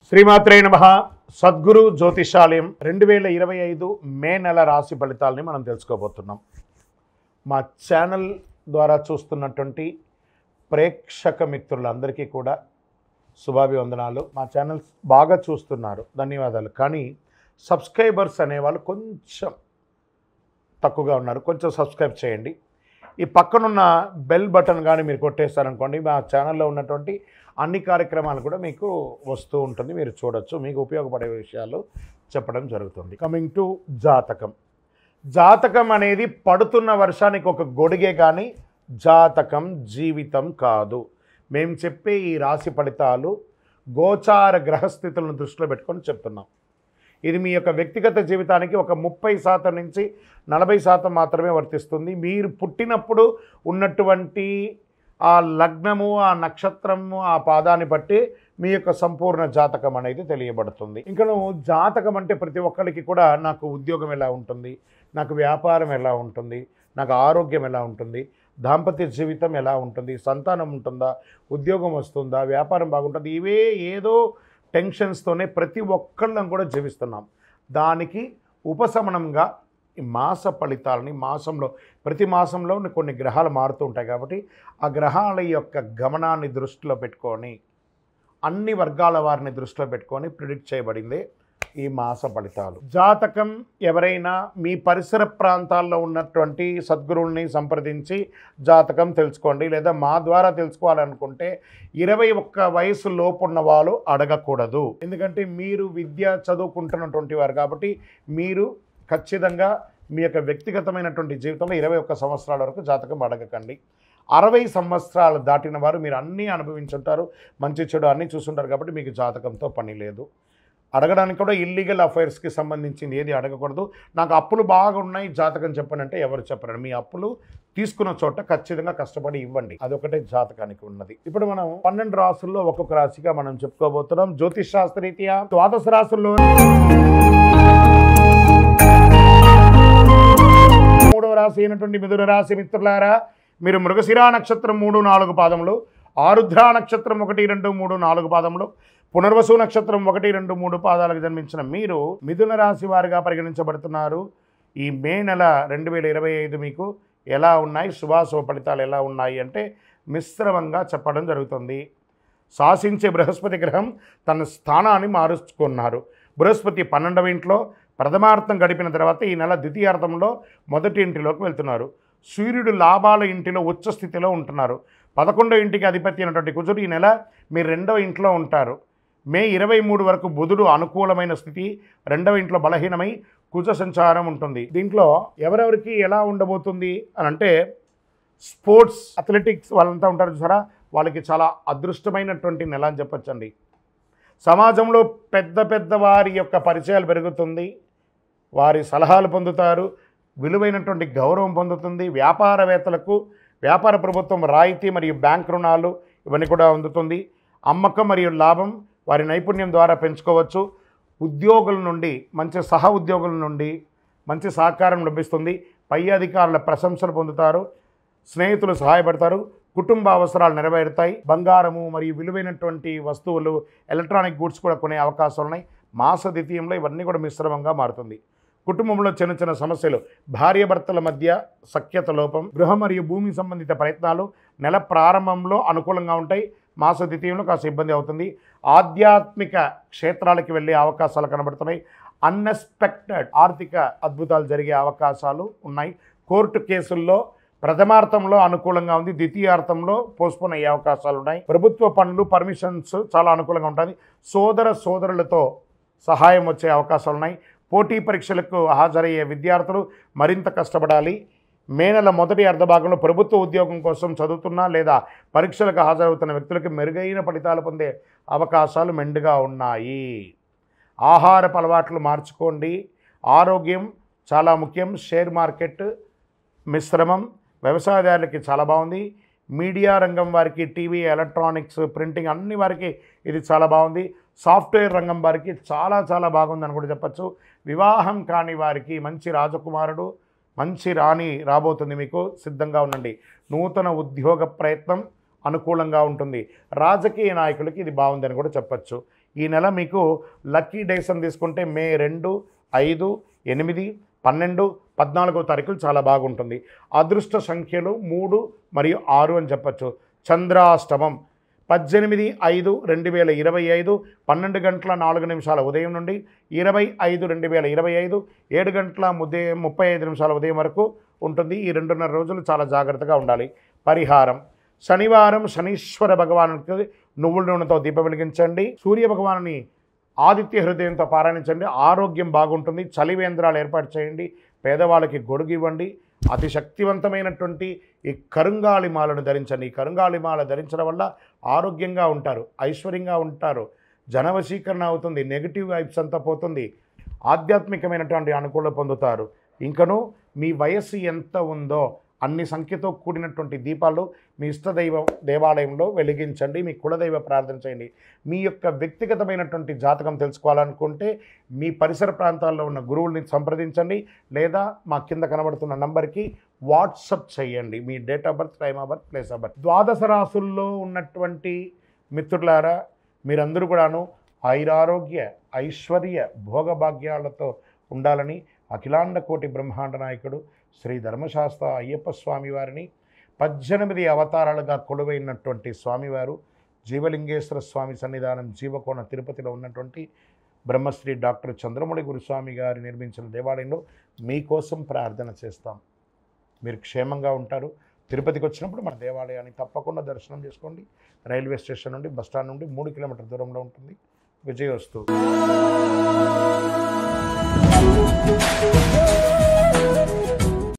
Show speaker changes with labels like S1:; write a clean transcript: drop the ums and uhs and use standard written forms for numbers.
S1: శ్రీమాత్రే నమః. సద్గురు జ్యోతిషాలయం 2025 మే నెల రాశి ఫలితాలని మనం తెలుసుకోబోతున్నాం. మా ఛానల్ ద్వారా చూస్తున్నటువంటి ప్రేక్షక మిత్రులందరికీ కూడా శుభాభివందనాలు. మా ఛానల్ బాగా చూస్తున్నారు, ధన్యవాదాలు. కానీ సబ్స్క్రైబర్స్ అనేవాళ్ళు కొంచెం తక్కువగా ఉన్నారు, కొంచెం సబ్స్క్రైబ్ చేయండి. ఈ పక్కనున్న బెల్ బటన్ కానీ మీరు కొట్టేస్తారనుకోండి, మా ఛానల్లో ఉన్నటువంటి అన్ని కార్యక్రమాలు కూడా మీకు వస్తూ ఉంటుంది, మీరు చూడొచ్చు. మీకు ఉపయోగపడే విషయాలు చెప్పడం జరుగుతుంది. కమింగ్ టు జాతకం. జాతకం అనేది పడుతున్న వర్షానికి ఒక గొడుగే, కానీ జాతకం జీవితం కాదు. మేము చెప్పే ఈ రాశి ఫలితాలు గోచార గ్రహస్థితులను దృష్టిలో పెట్టుకొని చెప్తున్నాం. ఇది మీ యొక్క వ్యక్తిగత జీవితానికి ఒక 30% నుంచి 40% మాత్రమే వర్తిస్తుంది. మీరు పుట్టినప్పుడు ఉన్నటువంటి ఆ లగ్నము, ఆ నక్షత్రము, ఆ పాదాన్ని బట్టి మీ యొక్క సంపూర్ణ జాతకం అనేది తెలియబడుతుంది. ఇంకా జాతకం అంటే ప్రతి ఒక్కరికి కూడా నాకు ఉద్యోగం ఎలా ఉంటుంది, నాకు వ్యాపారం ఎలా ఉంటుంది, నాకు ఆరోగ్యం ఎలా ఉంటుంది, దాంపత్య జీవితం ఎలా ఉంటుంది, సంతానం ఉంటుందా, ఉద్యోగం వస్తుందా, వ్యాపారం బాగుంటుంది, ఇవే ఏదో టెన్షన్స్తోనే ప్రతి ఒక్కళ్ళం కూడా జీవిస్తున్నాం. దానికి ఉపశమనంగా ఈ మాస ఫలితాలని ప్రతి మాసంలో కొన్ని గ్రహాలు మారుతూ ఉంటాయి కాబట్టి ఆ గ్రహాల యొక్క గమనాన్ని దృష్టిలో పెట్టుకొని, అన్ని వర్గాల వారిని దృష్టిలో పెట్టుకొని ప్రిడిక్ట్ చేయబడింది ఈ మాస ఫలితాలు. జాతకం ఎవరైనా మీ పరిసర ప్రాంతాల్లో ఉన్నటువంటి సద్గురువుల్ని సంప్రదించి జాతకం తెలుసుకోండి, లేదా మా ద్వారా తెలుసుకోవాలనుకుంటే 21 వయసు లోపున్న వాళ్ళు అడగకూడదు. ఎందుకంటే మీరు విద్య చదువుకుంటున్నటువంటి వారు కాబట్టి మీరు ఖచ్చితంగా మీ యొక్క వ్యక్తిగతమైనటువంటి జీవితంలో 21 సంవత్సరాల వరకు జాతకం అడగకండి. 60 సంవత్సరాలు దాటిన వారు మీరు అన్నీ అనుభవించుంటారు, మంచి చెడు అన్నీ చూసుంటారు కాబట్టి మీకు జాతకంతో పని లేదు. అడగడానికి కూడా ఇల్లీగల్ అఫైర్స్కి సంబంధించింది ఏది అడగకూడదు. నాకు అప్పులు బాగా ఉన్నాయి, జాతకం చెప్పనంటే ఎవరు చెప్పరు. మీ అప్పులు తీసుకున్న చోట ఖచ్చితంగా కష్టపడి ఇవ్వండి, అదొకటే జాతకానికి ఉన్నది. ఇప్పుడు మనం 12 రాసుల్లో ఒక్కొక్క రాశిగా మనం చెప్పుకోబోతున్నాం. జ్యోతిష్ శాస్త్రరీత్యా ద్వాదశ రాశుల్లో 3వ రాశి అయినటువంటి మిథున రాశి మిత్రులారా, మీరు మృగశిరా నక్షత్రం 3, 4 పాదములు, ఆరుద్ర నక్షత్రం 1, 2, 3, 4 పాదములు, పునర్వసు నక్షత్రం 1, 2, 3 పాదాలకు జన్మించిన మీరు మిథున రాశి వారిగా పరిగణించబడుతున్నారు. ఈ మే నెల 2025 మీకు ఎలా ఉన్నాయి, శుభాశుభ ఫలితాలు ఎలా ఉన్నాయి అంటే మిశ్రమంగా చెప్పడం జరుగుతుంది. శాసించే బృహస్పతి గ్రహం తన స్థానాన్ని మారుచుకున్నారు. బృహస్పతి 12వ ఇంట్లో ప్రథమార్థం గడిపిన తర్వాత ఈ నెల ద్వితీయార్థంలో మొదటి ఇంటిలోకి వెళ్తున్నారు. సూర్యుడు లాభాల ఇంటిలో ఉచ్చ స్థితిలో ఉంటున్నారు. 11వ ఇంటికి అధిపతి అయినటువంటి కుజుడు ఈ నెల మీరు 2వ ఇంట్లో ఉంటారు. మే 23 వరకు బుధుడు అనుకూలమైన స్థితి, 2వ ఇంట్లో బలహీనమై కుజ సంచారం ఉంటుంది. దీంట్లో ఎవరెవరికి ఎలా ఉండబోతుంది అని అంటే, స్పోర్ట్స్ అథ్లెటిక్స్ వాళ్ళంతా ఉంటారు చూసారా, వాళ్ళకి చాలా అదృష్టమైనటువంటి నెల అని చెప్పచ్చండి. సమాజంలో పెద్ద వారి యొక్క పరిచయాలు పెరుగుతుంది, వారి సలహాలు పొందుతారు, విలువైనటువంటి గౌరవం పొందుతుంది. వ్యాపారవేత్తలకు వ్యాపార ప్రభుత్వం రాయితీ మరియు బ్యాంక్ రుణాలు ఇవన్నీ కూడా అందుతుంది. అమ్మకం మరియు లాభం వారి నైపుణ్యం ద్వారా పెంచుకోవచ్చు. ఉద్యోగుల నుండి మంచి ఉద్యోగుల నుండి మంచి సహకారం లభిస్తుంది. పై అధికారుల ప్రశంసలు పొందుతారు. స్నేహితులు సహాయపడతారు. కుటుంబ అవసరాలు నెరవేరుతాయి. బంగారము మరియు విలువైనటువంటి వస్తువులు, ఎలక్ట్రానిక్ గూడ్స్ కూడా కొనే అవకాశాలు ఉన్నాయి. మాస ద్వితీయంలో ఇవన్నీ కూడా మిశ్రమంగా మారుతుంది. కుటుంబంలో చిన్న సమస్యలు, భార్యాభర్తల మధ్య సఖ్యత లోపం, గృహ మరియు భూమి సంబంధిత ప్రయత్నాలు నెల ప్రారంభంలో అనుకూలంగా ఉంటాయి. మాస ద్వితీయంలో కాస్త ఇబ్బంది అవుతుంది. ఆధ్యాత్మిక క్షేత్రాలకి వెళ్ళే అవకాశాలు కనబడుతున్నాయి. అన్ఎక్స్పెక్టెడ్ ఆర్థిక అద్భుతాలు జరిగే అవకాశాలు ఉన్నాయి. కోర్టు కేసుల్లో ప్రథమార్థంలో అనుకూలంగా ఉంది, ద్వితీయార్థంలో పోస్ట్పోన్ అయ్యే అవకాశాలు ఉన్నాయి. ప్రభుత్వ పనులు, పర్మిషన్స్ చాలా అనుకూలంగా ఉంటుంది. సోదరులతో సహాయం వచ్చే అవకాశాలు ఉన్నాయి. పోటీ పరీక్షలకు హాజరయ్యే విద్యార్థులు మరింత కష్టపడాలి. మే నెల మొదటి అర్ధభాగంలో ప్రభుత్వ ఉద్యోగం కోసం చదువుతున్నా లేదా పరీక్షలకు హాజరవుతున్న వ్యక్తులకు మెరుగైన ఫలితాలు పొందే అవకాశాలు మెండుగా ఉన్నాయి. ఆహారపు అలవాట్లు మార్చుకోండి. ఆరోగ్యం చాలా ముఖ్యం. షేర్ మార్కెట్ మిశ్రమం. వ్యవసాయదారులకి చాలా బాగుంది. మీడియా రంగం వారికి, టీవీ, ఎలక్ట్రానిక్స్, ప్రింటింగ్ అన్ని వారికి ఇది చాలా బాగుంది. సాఫ్ట్వేర్ రంగం వారికి చాలా బాగుందని కూడా చెప్పచ్చు. వివాహం కాని వారికి మంచి రాజకుమారుడు, మంచి రాణి రాబోతుంది, మీకు సిద్ధంగా ఉండండి. నూతన ఉద్యోగ ప్రయత్నం అనుకూలంగా ఉంటుంది. రాజకీయ నాయకులకి ఇది బాగుందని కూడా చెప్పచ్చు. ఈ నెల మీకు లక్కీ డేస్ అని తీసుకుంటే మే 2, 5, 8, 12, 14వ తారీఖులు చాలా బాగుంటుంది. అదృష్ట సంఖ్యలు 3 మరియు 6 అని చెప్పచ్చు. చంద్రాష్టమం 18/5/2025 12:04 ఉదయం నుండి 20/5/2025 7:35 ఉదయం వరకు ఉంటుంది. ఈ 2.5 రోజులు చాలా జాగ్రత్తగా ఉండాలి. పరిహారం: శనివారం శనీశ్వర భగవానుడికి నువ్వుల నూనెతో దీపం వెలిగించండి. సూర్య భగవానుని ఆదిత్య హృదయంతో పారాయణించండి. ఆరోగ్యం బాగుంటుంది. చలివేంద్రాలు ఏర్పాటు చేయండి. పేదవాళ్ళకి గొడుగు ఇవ్వండి. అతి శక్తివంతమైనటువంటి ఈ కరుంగాళిమాలను ధరించండి. ఈ కరుంగాళిమాల ధరించడం వల్ల ఆరోగ్యంగా ఉంటారు, ఐశ్వర్యంగా ఉంటారు, జనవశీకరణ అవుతుంది, నెగిటివ్ వైబ్స్ అంతా పోతుంది, ఆధ్యాత్మికమైనటువంటి అనుకూలత పొందుతారు. ఇంకను మీ వయస్సు ఎంత ఉందో అన్ని సంఖ్యతో కూడినటువంటి దీపాలు మీ ఇష్టదైవ దేవాలయంలో వెలిగించండి. మీ కులదైవ ప్రార్థన చేయండి. మీ యొక్క వ్యక్తిగతమైనటువంటి జాతకం తెలుసుకోవాలనుకుంటే మీ పరిసర ప్రాంతాల్లో ఉన్న గురువుల్ని సంప్రదించండి, లేదా మా కింద కనబడుతున్న నంబర్కి వాట్సప్ చేయండి. మీ date of birth, time of birth, place of birth. ద్వాదశ రాశుల్లో ఉన్నటువంటి మిత్రులారా, మీరందరూ కూడాను ఆయురారోగ్య ఐశ్వర్య భోగభాగ్యాలతో ఉండాలని అఖిలాండ కోటి బ్రహ్మాండ నాయకుడు శ్రీ ధర్మశాస్త్ర అయ్యప్ప స్వామివారిని 18 అవతారాలుగా కొలువైనటువంటి స్వామివారు జీవలింగేశ్వర స్వామి సన్నిధానం జీవకోణ తిరుపతిలో ఉన్నటువంటి బ్రహ్మశ్రీ డాక్టర్ చంద్రమౌళి గురుస్వామి గారు నిర్మించిన దేవాలయంలో మీకోసం ప్రార్థన చేస్తాం. మీరు క్షేమంగా ఉంటారు. తిరుపతికి వచ్చినప్పుడు మన దేవాలయాన్ని తప్పకుండా దర్శనం చేసుకోండి. రైల్వే స్టేషన్ నుండి, బస్టాండ్ నుండి 3 కిలోమీటర్ల దూరంలో ఉంటుంది. విజయోస్తు.